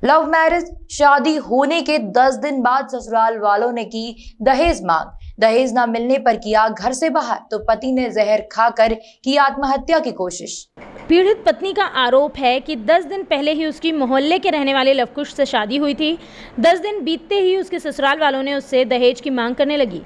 Love marriage शादी होने के 10 दिन बाद ससुराल वालों ने की दहेज मांग। दहेज न मिलने पर किया घर से बाहर, तो पति ने जहर खाकर की आत्महत्या की कोशिश। पीड़ित पत्नी का आरोप है कि 10 दिन पहले ही उसकी मोहल्ले के रहने वाले लवकुश से शादी हुई थी। 10 दिन बीतते ही उसके ससुराल वालों ने उससे दहेज की मांग करने लगी।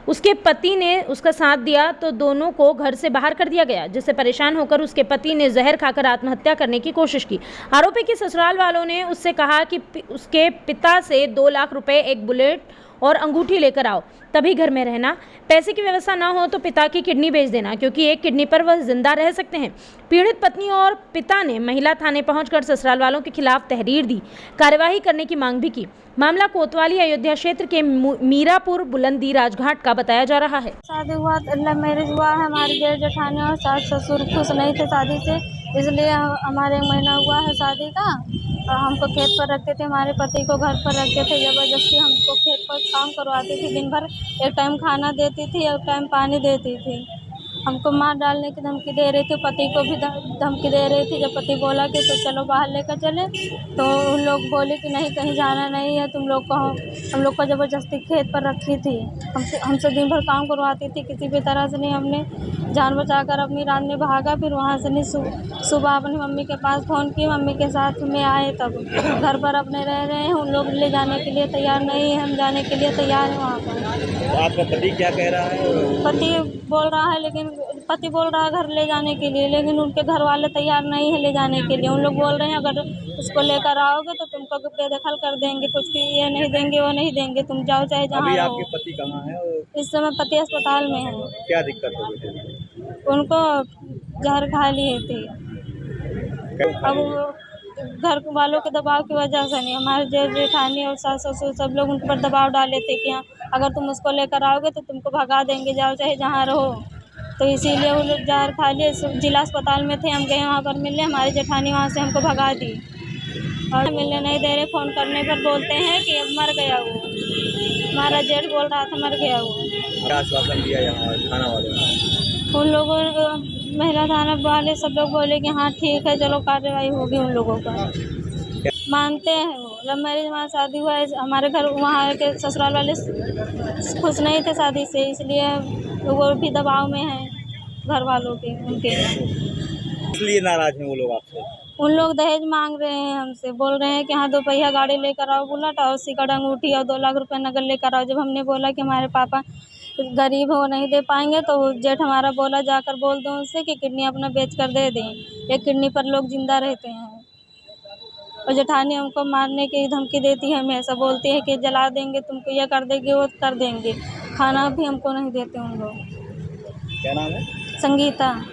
उसके पति ने उसका साथ दिया तो दोनों को घर से बाहर कर दिया गया, जिससे परेशान होकर उसके पति ने जहर खाकर आत्महत्या करने की कोशिश की। आरोपी के ससुराल वालों ने उससे कहा कि उसके पिता से 2 लाख रुपए, एक बुलेट और अंगूठी लेकर आओ, तभी घर में रहना। पैसे की व्यवस्था ना हो तो पिता की किडनी बेच देना, क्योंकि एक किडनी पर वह जिंदा रह सकते हैं। पीड़ित पत्नी और पिता ने महिला थाने पहुंचकर ससुराल वालों के खिलाफ तहरीर दी, कार्यवाही करने की मांग भी की। मामला कोतवाली अयोध्या क्षेत्र के मीरापुर बुलंदी राजघाट का बताया जा रहा है। शादी हुआ, लव मैरिज हुआ है। हमारे जेठ जेठानी और सास ससुर खुश नहीं थे शादी से, इसलिए हमारे 1 महीना हुआ है शादी का। और हमको खेत पर रखते थे, हमारे पति को घर पर रखते थे। ज़बरदस्ती हमको खेत पर काम करवाती थी। दिन भर एक टाइम खाना देती थी, एक टाइम पानी देती थी। हमको मार डालने की धमकी दे रही थी, पति को भी धमकी दे रही थी। जब पति बोला कि तो चलो बाहर लेकर चले, तो उन लोग बोले कि नहीं, कहीं जाना नहीं है तुम लोग को। हम लोग को ज़बरदस्ती खेत पर रखी थी। हमसे दिन भर काम करवाती थी। किसी भी तरह से नहीं, हमने जान बचाकर अपनी रात में भागा। फिर वहाँ से नहीं, सुबह अपनी मम्मी के पास फ़ोन किया, मम्मी के साथ में आए। तब घर पर अपने रह रहे हैं। उन लोग ले जाने के लिए तैयार नहीं है, हम जाने के लिए तैयार हैं वहाँ पर। तो आपका पति क्या कह रहा है? पति बोल रहा है घर ले जाने के लिए, लेकिन उनके घर वाले तैयार नहीं है ले जाने के लिए। उन लोग बोल रहे हैं अगर उसको लेकर आओगे तो तुमको बेदखल कर देंगे, कुछ भी ये नहीं देंगे, वो नहीं देंगे, तुम जाओ चाहे जहाँ अभी रहो। आपके पति कहाँ हैं? इस समय पति अस्पताल में है। क्या दिक्कत हो गई थी? उनको जहर खा लिए थे। अब वो घर वालों के दबाव की वजह से नहीं, हमारे जेठ जेठानी और सास ससुर सब लोग उन पर दबाव डाले थे कि हाँ अगर तुम उसको लेकर आओगे तो तुमको भगा देंगे, जाओ चाहे जहाँ रहो। तो इसीलिए वो लोग जहर खा लिए। जिला अस्पताल में थे, हम गए वहाँ पर मिलने, हमारी जेठानी वहाँ से हमको भगा दी और मिलने नहीं दे रहे। फ़ोन करने पर बोलते हैं कि अब मर गया वो। हमारा जेठ बोल रहा था मर गया वो। क्या आश्वासन दिया यहाँ थाना वालों ने? उन लोगों महिला थाना वाले सब लोग बोले कि हाँ ठीक है, चलो कार्रवाई होगी उन लोगों पर। मानते हैं वो लव मैरिज, वहाँ शादी हुआ है। हमारे घर वहाँ के ससुराल वाले खुश नहीं थे शादी से, इसलिए वो भी दबाव में हैं घर वालों के उनके। इसलिए नाराज हैं वो लोग आपसे? उन लोग दहेज मांग रहे हैं हमसे, बोल रहे हैं कि हाँ 2 पहिया गाड़ी लेकर आओ, बुलेट और सिकड़ अंगूठी और 2 लाख रुपए नगद लेकर आओ। जब हमने बोला कि हमारे पापा गरीब हो नहीं दे पाएंगे, तो जेठ हमारा बोला जाकर बोल दो उनसे कि किडनी अपना बेच कर दे दें, एक किडनी पर लोग जिंदा रहते हैं। और जेठानी हमको मारने की धमकी देती है, हमेशा बोलती है कि जला देंगे, तुमको ये कर देंगे, वो कर देंगे। खाना भी हमको नहीं देते उन लोग। क्या नाम है? संगीता।